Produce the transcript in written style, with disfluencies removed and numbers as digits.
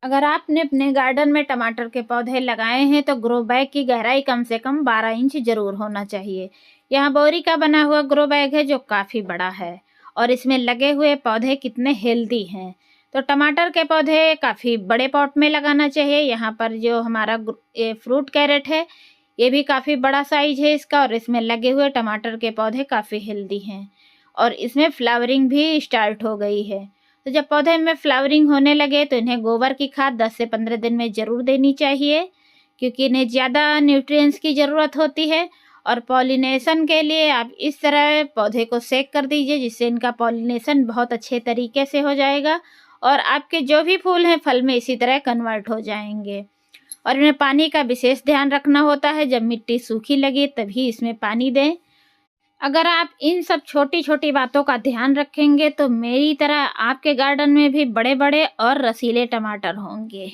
अगर आपने अपने गार्डन में टमाटर के पौधे लगाए हैं तो ग्रो बैग की गहराई कम से कम 12 इंच जरूर होना चाहिए। यहाँ बोरी का बना हुआ ग्रो बैग है जो काफ़ी बड़ा है और इसमें लगे हुए पौधे कितने हेल्दी हैं। तो टमाटर के पौधे काफ़ी बड़े पॉट में लगाना चाहिए। यहाँ पर जो हमारा ये फ्रूट कैरेट है ये भी काफ़ी बड़ा साइज है इसका और इसमें लगे हुए टमाटर के पौधे काफ़ी हेल्दी हैं और इसमें फ्लावरिंग भी स्टार्ट हो गई है। तो जब पौधे में फ्लावरिंग होने लगे तो इन्हें गोबर की खाद 10 से 15 दिन में ज़रूर देनी चाहिए क्योंकि इन्हें ज़्यादा न्यूट्रिएंट्स की ज़रूरत होती है। और पॉलिनेशन के लिए आप इस तरह पौधे को सेक कर दीजिए जिससे इनका पॉलिनेशन बहुत अच्छे तरीके से हो जाएगा और आपके जो भी फूल हैं फल में इसी तरह कन्वर्ट हो जाएंगे। और इन्हें पानी का विशेष ध्यान रखना होता है। जब मिट्टी सूखी लगे तभी इसमें पानी दें। अगर आप इन सब छोटी छोटी बातों का ध्यान रखेंगे तो मेरी तरह आपके गार्डन में भी बड़े बड़े और रसीले टमाटर होंगे।